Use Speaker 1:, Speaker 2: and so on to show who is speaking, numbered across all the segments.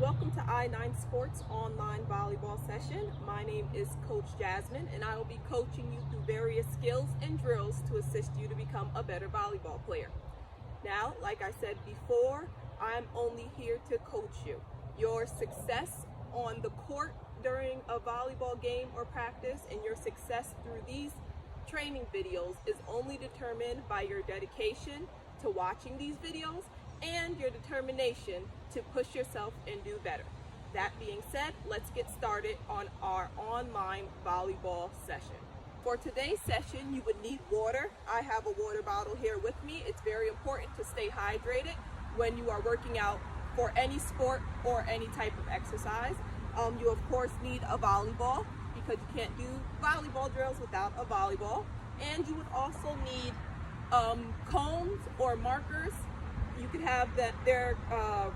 Speaker 1: Welcome to I9 Sports online volleyball session. My name is Coach Jasmine, and I will be coaching you through various skills and drills to assist you to become a better volleyball player. Now, like I said before, I'm only here to coach you. Your success on the court during a volleyball game or practice and your success through these training videos is only determined by your dedication to watching these videos and your determination to push yourself and do better. That being said, let's get started on our online volleyball session. For today's session, you would need water. I have a water bottle here with me. It's very important to stay hydrated when you are working out for any sport or any type of exercise. You of course need a volleyball because you can't do volleyball drills without a volleyball. And you would also need cones or markers. You could have that they're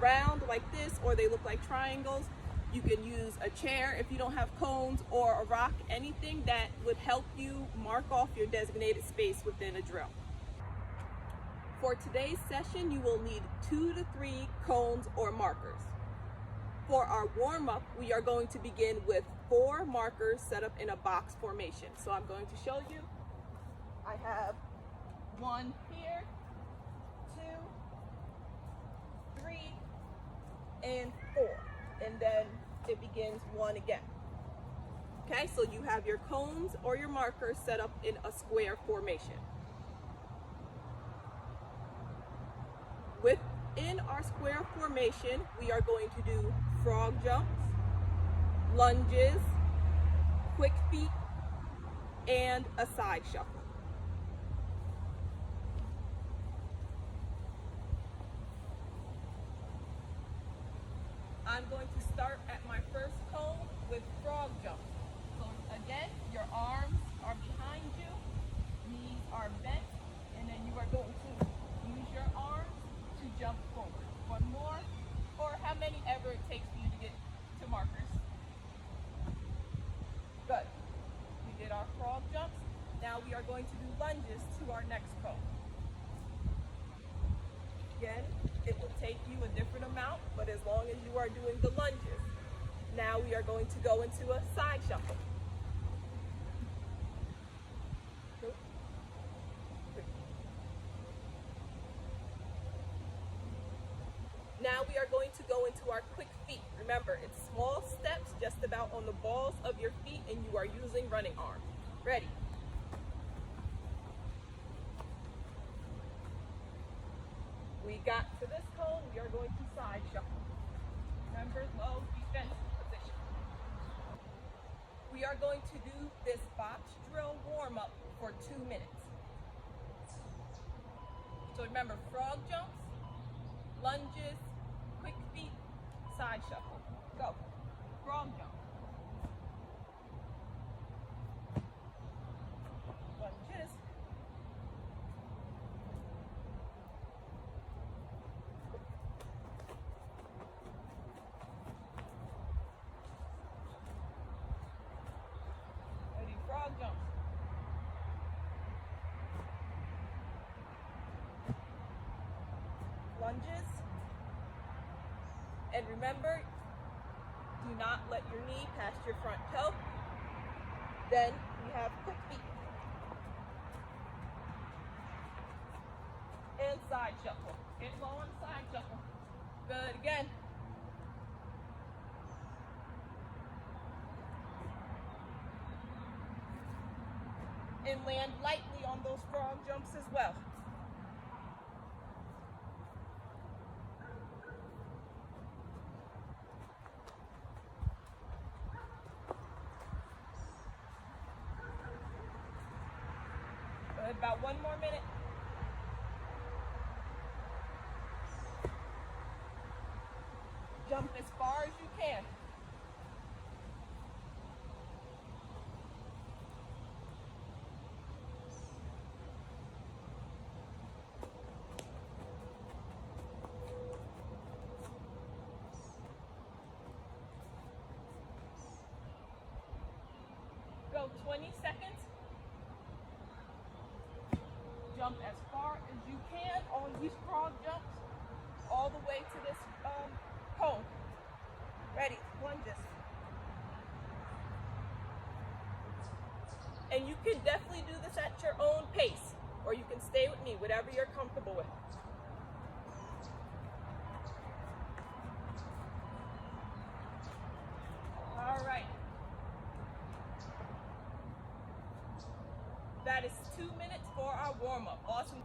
Speaker 1: round like this, or they look like triangles. You can use a chair if you don't have cones, or a rock, anything that would help you mark off your designated space within a drill. For today's session, you will need 2 to 3 cones or markers. For our warm-up, we are going to begin with 4 markers set up in a box formation. So I'm going to show you. I have 1 here, 2, 3, and 4, and then it begins 1 again. Okay, so you have your cones or your markers set up in a square formation. Within our square formation, we are going to do frog jumps, lunges, quick feet, and a side shuffle. I'm going to start at my first cone with frog jump. So again, your arms are behind you, knees are bent, and then you are going to use your arms to jump forward. 1 more, or how many ever it takes for you to get to markers. Good. We did our frog jumps. Now we are going to do lunges to our next cone. Again, it will take you a different amount, but as long as you are doing the lunges. Now we are going to go into a side shuffle. Now we are going to go into our quick feet. Remember, it's small steps just about on the balls of your feet, and you are using running arms. Ready? We got to this cone, we are going to side shuffle. Remember, low defensive position. We are going to do this box drill warm-up for 2 minutes. So remember, frog jumps, lunges, quick feet, side shuffle. Go. Frog jump. Lunges. Ready, frog jumps. Lunges. And remember, do not let your knee pass your front toe. Then we have quick feet. And side shuffle. Get low on side shuffle. Good, again. And land lightly on those frog jumps as well. About 1 more minute. Jump as far as you can. Go 20 seconds. Jump as far as you can on these frog jumps all the way to this cone. And you can definitely do this at your own pace, or you can stay with me, whatever you're comfortable with. All right. That is 2 minutes for our warm-up. Awesome.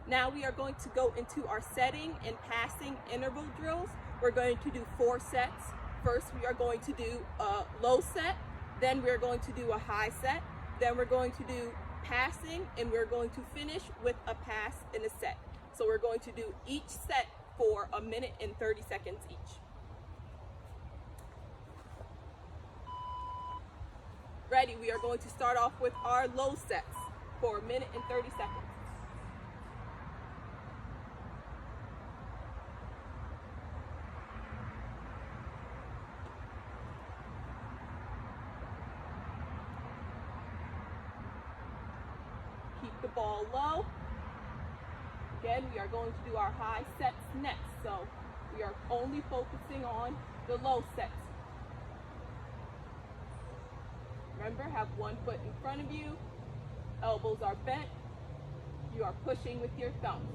Speaker 1: Now we are going to go into our setting and passing interval drills. We're going to do 4 sets. First, we are going to do a low set. Then we're going to do a high set. Then we're going to do passing, and we're going to finish with a pass in a set. So we're going to do each set for 1 minute and 30 seconds each. Ready, we are going to start off with our low sets for 1 minute and 30 seconds. Keep the ball low. Again, we are going to do our high sets next, so we are only focusing on the low sets. Remember, have one foot in front of you, elbows are bent, you are pushing with your thumbs.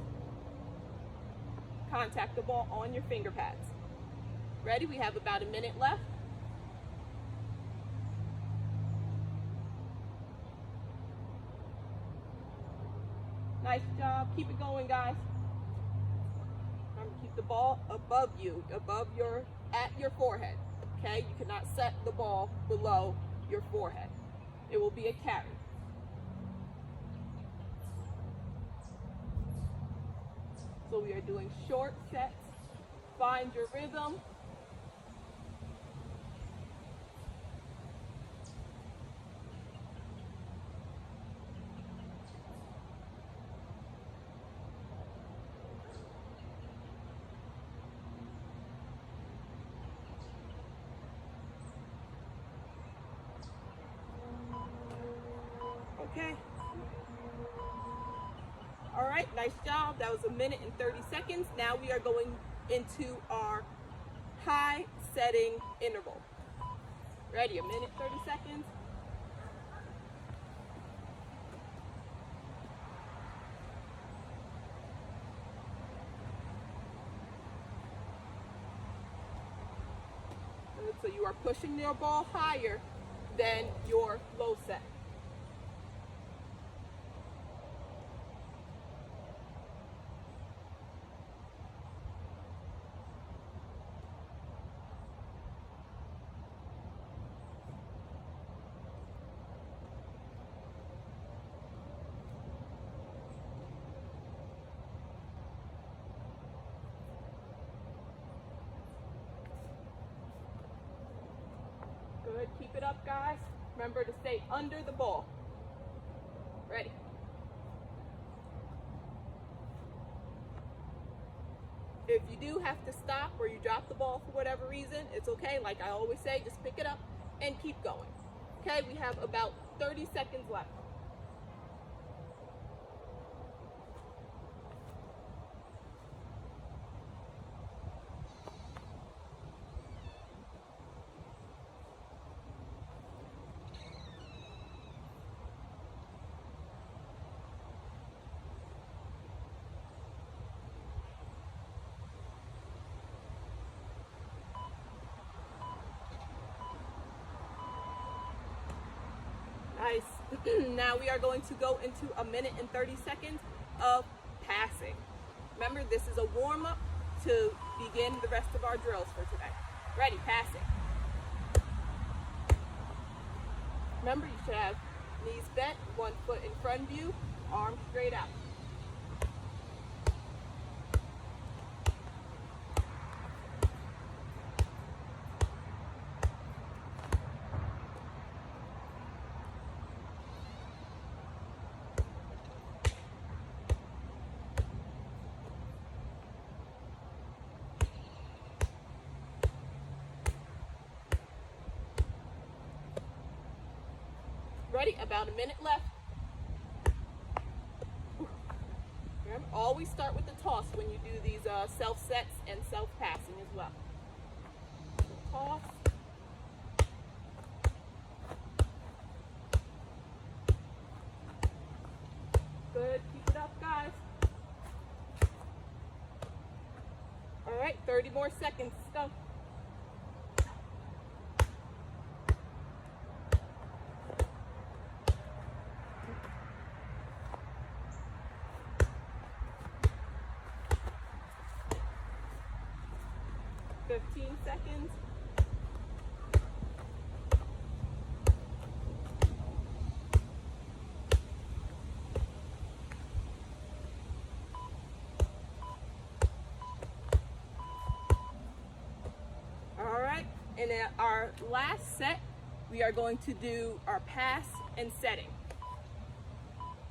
Speaker 1: Contact the ball on your finger pads. Ready? We have about 1 minute left. Nice job. Keep it going, guys. Remember, keep the ball above you, at your forehead. Okay? You cannot set the ball below your forehead. It will be a carry. So we are doing short sets. Find your rhythm. Okay. All right, nice job. That was 1 minute and 30 seconds. Now we are going into our high setting interval. Ready? 1 minute, 30 seconds. Good. So you are pushing your ball higher than your low set. Good, keep it up, guys. Remember to stay under the ball. Ready. If you do have to stop or you drop the ball for whatever reason, it's okay. Like I always say, just pick it up and keep going. Okay, we have about 30 seconds left. Nice. Now we are going to go into 1 minute and 30 seconds of passing. Remember, this is a warm-up to begin the rest of our drills for today. Ready, passing. Remember, you should have knees bent, 1 foot in front of you, arms straight out. Ready? About 1 minute left. Remember, always start with the toss when you do these self-sets and self-passing as well. So toss. Good. Keep it up, guys. All right, 30 more seconds. Go. Fifteen seconds. All right, and in our last set, we are going to do our pass and setting.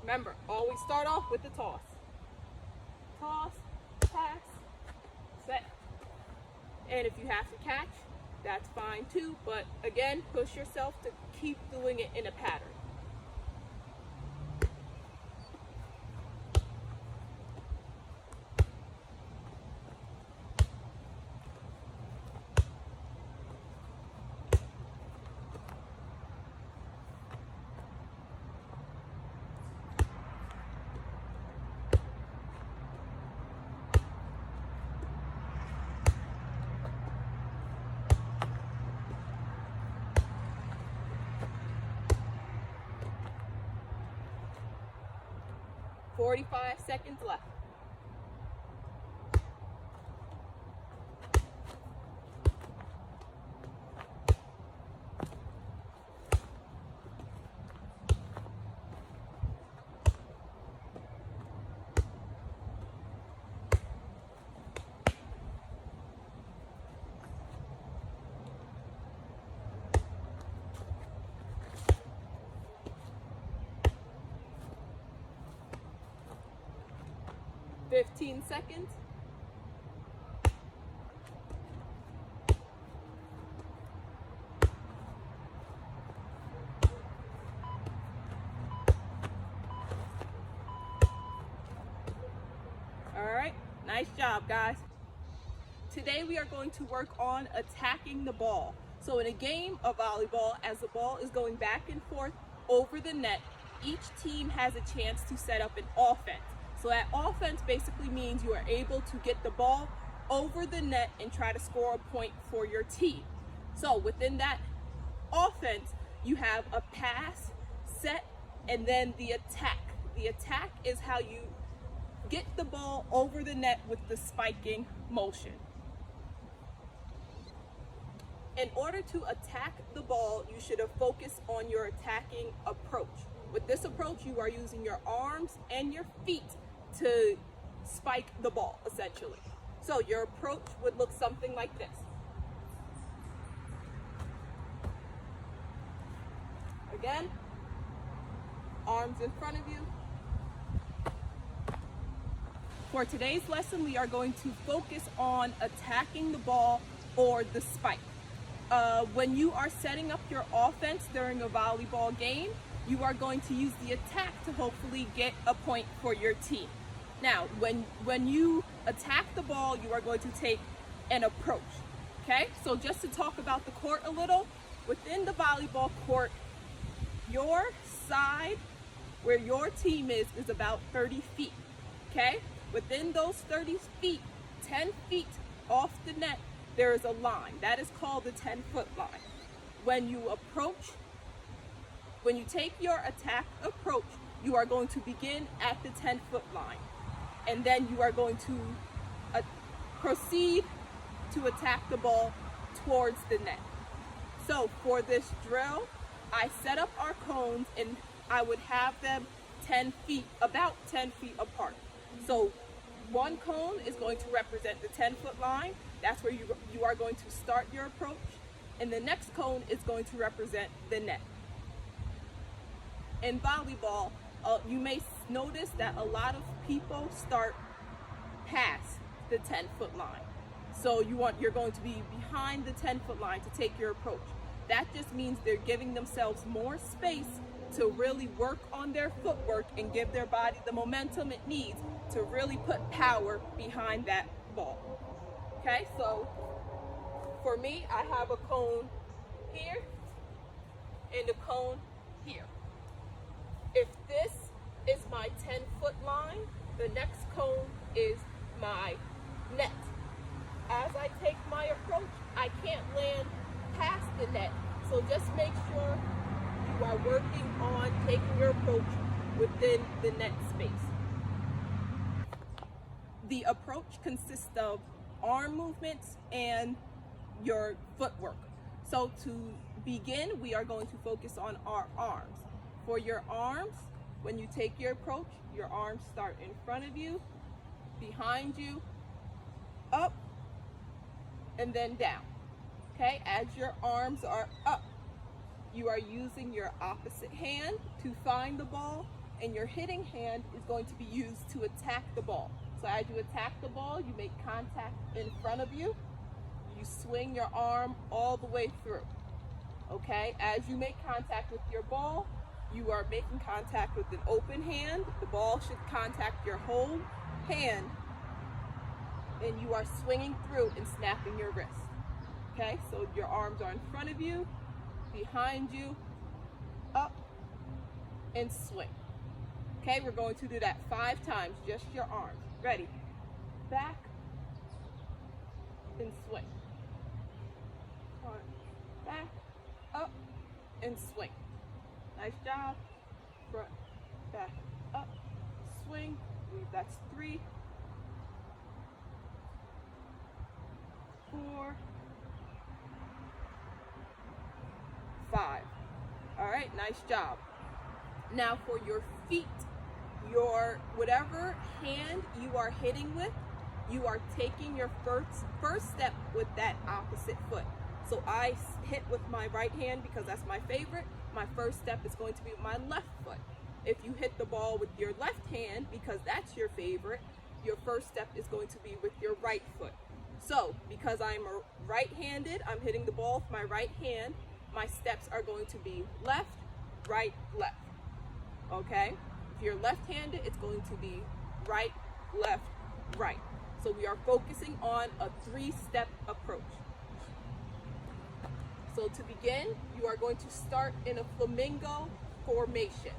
Speaker 1: Remember, always start off with the toss. Toss, pass, set. And if you have to catch, that's fine too, but again, push yourself to keep doing it in a pattern. "45 seconds left. "15 seconds. All right, nice job, guys. Today we are going to work on attacking the ball. So in a game of volleyball, as the ball is going back and forth over the net, each team has a chance to set up an offense. So that offense basically means you are able to get the ball over the net and try to score a point for your team. So within that offense, you have a pass, set, and then the attack. The attack is how you get the ball over the net with the spiking motion. In order to attack the ball, you should have focused on your attacking approach. With this approach, you are using your arms and your feet to spike the ball, essentially. So your approach would look something like this. Again, arms in front of you. For today's lesson, we are going to focus on attacking the ball or the spike. When you are setting up your offense during a volleyball game, you are going to use the attack to hopefully get a point for your team. Now, when you attack the ball, you are going to take an approach, okay? So just to talk about the court a little, within the volleyball court, your side where your team is about 30 feet, okay? Within those 30 feet, 10 feet off the net, there is a line. That is called the 10-foot line. When you take your attack approach, you are going to begin at the 10-foot line. And then you are going to proceed to attack the ball towards the net. So for this drill, I set up our cones and I would have them 10 feet, about 10 feet apart. So one cone is going to represent the 10-foot line. That's where you are going to start your approach. And the next cone is going to represent the net. In volleyball, you may notice that a lot of people start past the 10-foot line. So you're going to be behind the 10-foot line to take your approach. That just means they're giving themselves more space to really work on their footwork and give their body the momentum it needs to really put power behind that ball. Okay, so for me, I have a cone here and a cone here. If this is my 10-foot line. The next cone is my net. As I take my approach, I can't land past the net. So just make sure you are working on taking your approach within the net space. The approach consists of arm movements and your footwork. So to begin, we are going to focus on our arms. For your arms, when you take your approach, your arms start in front of you, behind you, up, and then down. Okay, as your arms are up, you are using your opposite hand to find the ball, and your hitting hand is going to be used to attack the ball. So as you attack the ball, you make contact in front of you. You swing your arm all the way through. Okay, as you make contact with your ball, you are making contact with an open hand. The ball should contact your whole hand, and you are swinging through and snapping your wrist. Okay, so your arms are in front of you, behind you, up, and swing. Okay, we're going to do that 5 times, just your arms. Ready? Back, and swing. Back, up, and swing. Nice job. Front, back, up, swing. That's 3, 4, 5. All right, nice job. Now for your feet, your whatever hand you are hitting with, you are taking your first step with that opposite foot. So I hit with my right hand because that's my favorite. My first step is going to be with my left foot. If you hit the ball with your left hand because that's your favorite, your first step is going to be with your right foot. So because I'm right-handed, I'm hitting the ball with my right hand, my steps are going to be left, right, left. Okay? If you're left-handed, it's going to be right, left, right. So we are focusing on a 3-step approach. So to begin, you are going to start in a flamingo formation.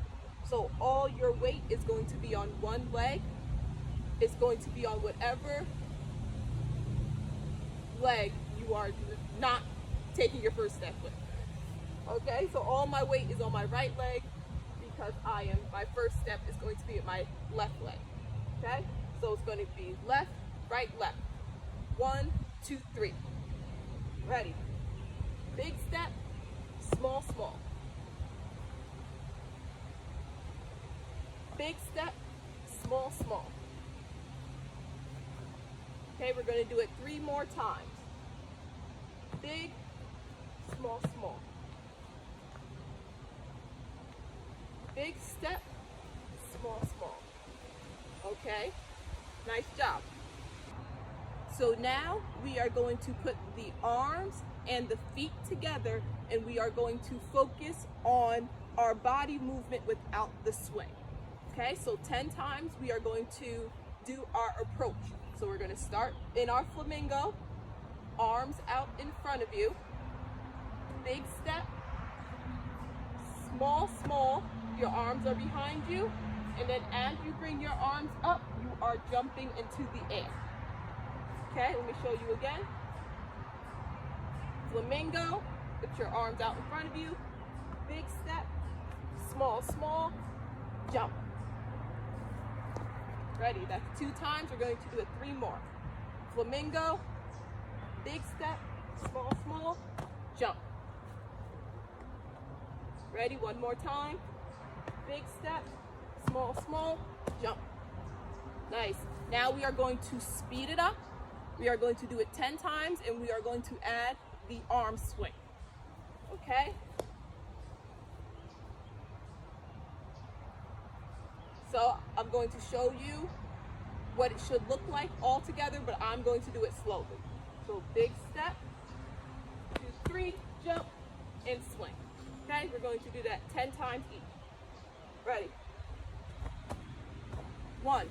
Speaker 1: So all your weight is going to be on one leg. It's going to be on whatever leg you are not taking your first step with. Okay, so all my weight is on my right leg because my first step is going to be at my left leg. Okay, so it's going to be left, right, left. 1, 2, 3. Ready? Big step, small, small. Big step, small, small. Okay, we're going to do it 3 more times. Big, small, small. Big step, small, small. Okay, nice job. So now we are going to put the arms and the feet together, and we are going to focus on our body movement without the swing. Okay, so 10 times we are going to do our approach. So we're going to start in our flamingo, arms out in front of you, big step, small, small, your arms are behind you, and then as you bring your arms up, you are jumping into the air. Okay, let me show you again. Flamingo, put your arms out in front of you, big step, small, small, jump. Ready, that's 2 times, we're going to do it 3 more. Flamingo, big step, small, small, jump. Ready, 1 more time. Big step, small, small, jump. Nice. Now we are going to speed it up. We are going to do it 10 times, and we are going to add the arm swing. Okay? So I'm going to show you what it should look like all together, but I'm going to do it slowly. So big step, 2, 3, jump, and swing. Okay, we're going to do that 10 times each. Ready? 1,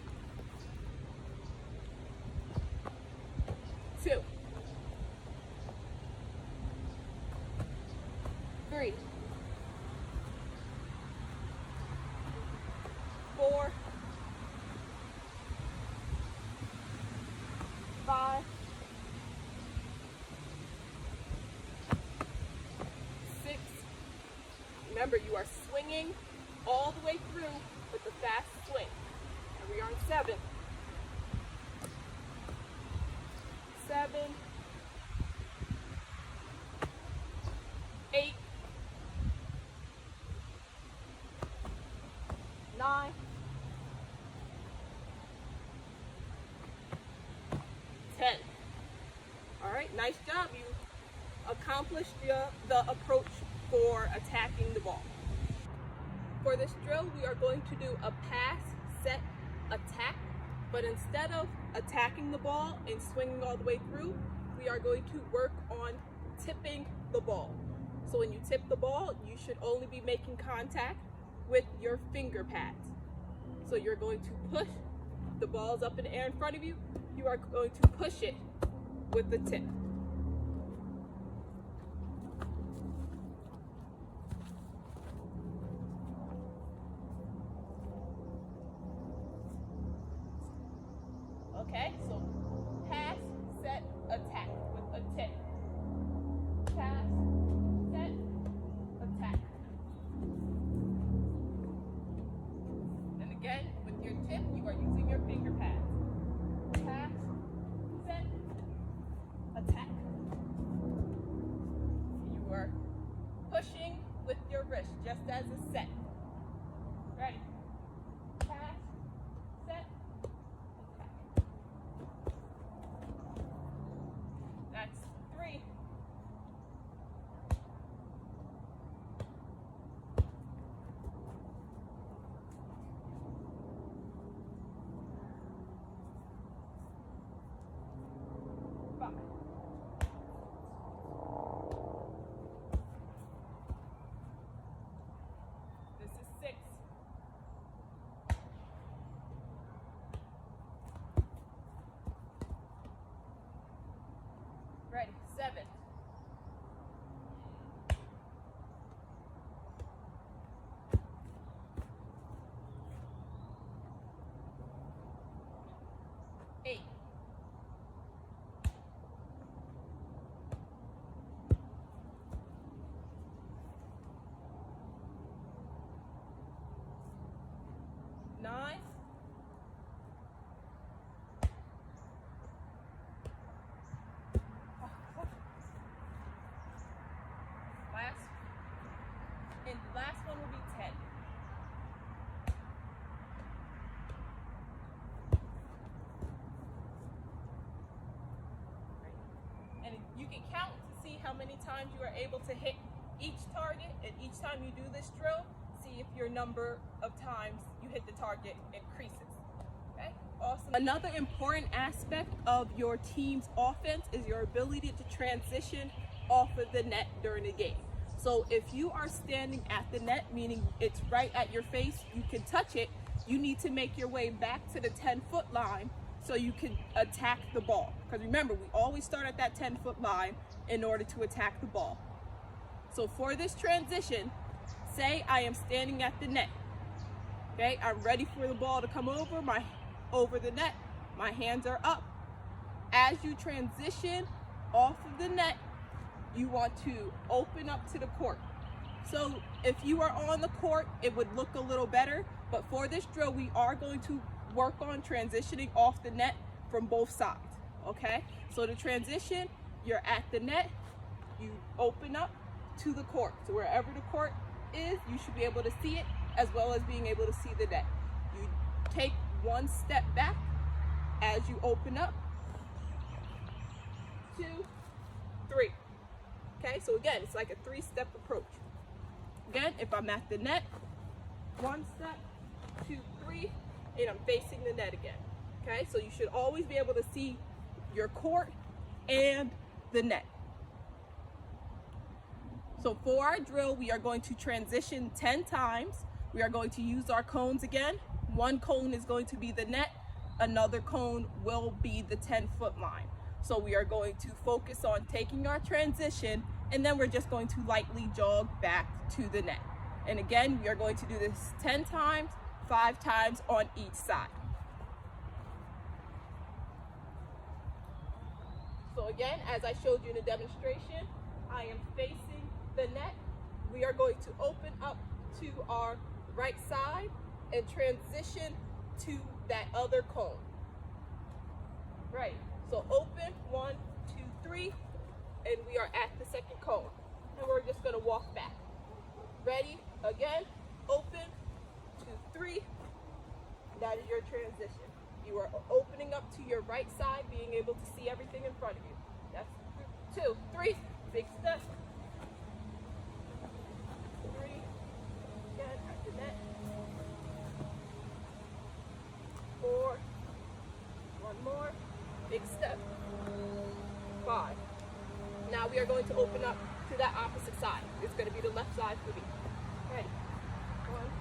Speaker 1: 2, 3, 4, Remember, you are swinging all the way through with a fast swing. And we are on 7. 7, 8, 9, 10. All right, nice job. You accomplished the approach for attacking the ball. For this drill, we are going to do a pass, set, attack, but instead of attacking the ball and swinging all the way through, we are going to work on tipping the ball. So when you tip the ball, you should only be making contact with your finger pads. So you're going to push the balls up in the air in front of you. You are going to push it with the tip. Okay, so pass, set, attack with a tip. Pass, set, attack. And again, with your tip, you are using your finger pads. Pass, set, attack. You are pushing with your wrist just as a set. Ready? Pass, set, attack. That's 3. This is 6. Ready, 7. 8. 9. 'Last one will be 10. And you can count to see how many times you are able to hit each target, and each time you do this drill, see if your number of times you hit the target increases. Okay, awesome. Another important aspect of your team's offense is your ability to transition off of the net during the game. So if you are standing at the net, meaning it's right at your face, you can touch it, you need to make your way back to the 10-foot line so you can attack the ball. Because remember, we always start at that 10-foot line in order to attack the ball. So for this transition, say I am standing at the net. Okay, I'm ready for the ball to come over the net. My hands are up. As you transition off of the net, you want to open up to the court. So if you are on the court, it would look a little better, but for this drill, we are going to work on transitioning off the net from both sides, okay? So to transition, you're at the net, you open up to the court. So wherever the court is, you should be able to see it, as well as being able to see the net. You take one step back as you open up, 2, 3. Okay, so again, it's like a 3-step approach. Again, if I'm at the net, 1 step, 2, 3, and I'm facing the net again. Okay, so you should always be able to see your court and the net. So for our drill, we are going to transition 10 times. We are going to use our cones again. One cone is going to be the net. Another cone will be the 10-foot line. So we are going to focus on taking our transition, and then we're just going to lightly jog back to the net. And again, we are going to do this 10 times, 5 times on each side. So again, as I showed you in the demonstration, I am facing the net. we are going to open up to our right side and transition to that other cone. Right, so open, 1, 2, 3, and we are at the second cone. And we're just gonna walk back. Ready, again, open, 2, 3, that is your transition. You are opening up to your right side, being able to see everything in front of you. That's 2, 3, big step. 3, again, at the net. 4, 1 more, big step. 5. Now we are going to open up to that opposite side. It's going to be the left side for me. Ready? 1,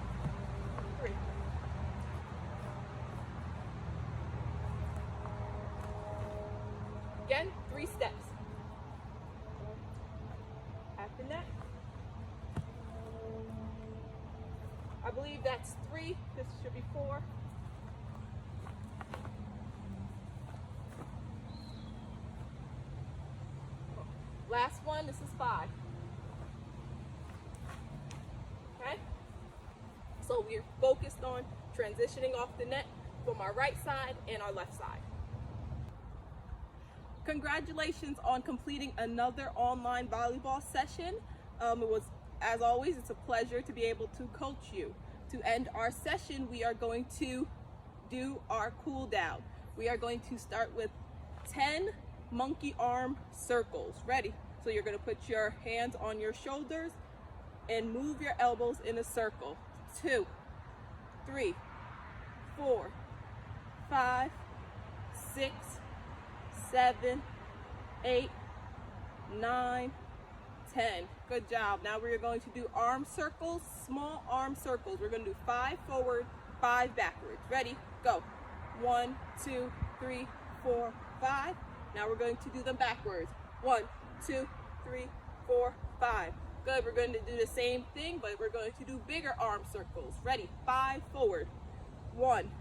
Speaker 1: 3. Again, 3 steps. At the net. I believe that's 3. This should be 4. Last one, this is 5. Okay? So we're focused on transitioning off the net from our right side and our left side. Congratulations on completing another online volleyball session. It was, as always, it's a pleasure to be able to coach you. To end our session, we are going to do our cool down. We are going to start with 10 monkey arm circles. Ready? So you're going to put your hands on your shoulders and move your elbows in a circle. 2, 3, 4, 5, 6, 7, 8, 9, 10. Good job. Now we're going to do arm circles, small arm circles. We're going to do 5 forward, 5 backwards. Ready? Go. 1, 2, 3, 4, 5. Now we're going to do them backwards. 1, 2, 3, 4, 5. Good. We're going to do the same thing, but we're going to do bigger arm circles. Ready? 5 forward. 1,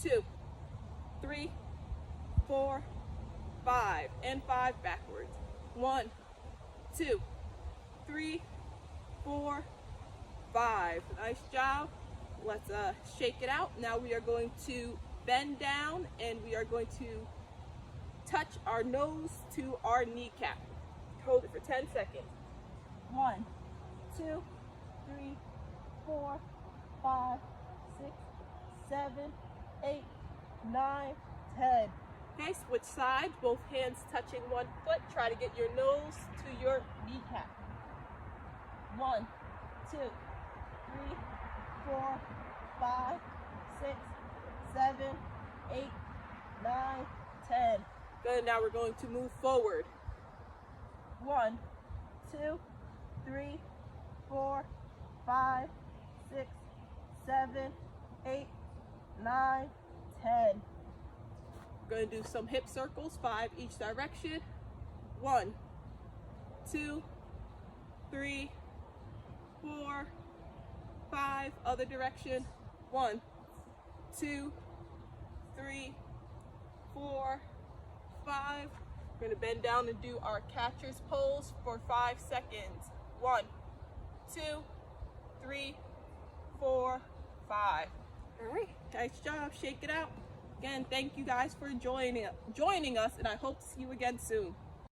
Speaker 1: 2, 3, 4, 5. And 5 backwards. 1, 2, 3, 4, 5. Nice job. Let's shake it out. Now we are going to bend down and we are going to touch our nose to our kneecap. Hold it for 10 seconds. 1, 2, 3, 4, 5, 6, 7, 8, 9, 10. Okay, switch sides, both hands touching one foot. Try to get your nose to your kneecap. 1, 2, 3, 4, 5, 6, 7, 8, 9, 10. Good, now we're going to move forward. 1, 2, 3, 4, 5, 6, 7, 8, 9, 10. We're going to do some hip circles, 5 each direction. 1, 2, 3, 4, 5, other direction. 1, 2, 3, 4, 5. We're going to bend down and do our catcher's pose for 5 seconds. 1, 2, 3, 4, 5. All right, nice job. Shake it out. Again, thank you guys for joining us, and I hope to see you again soon.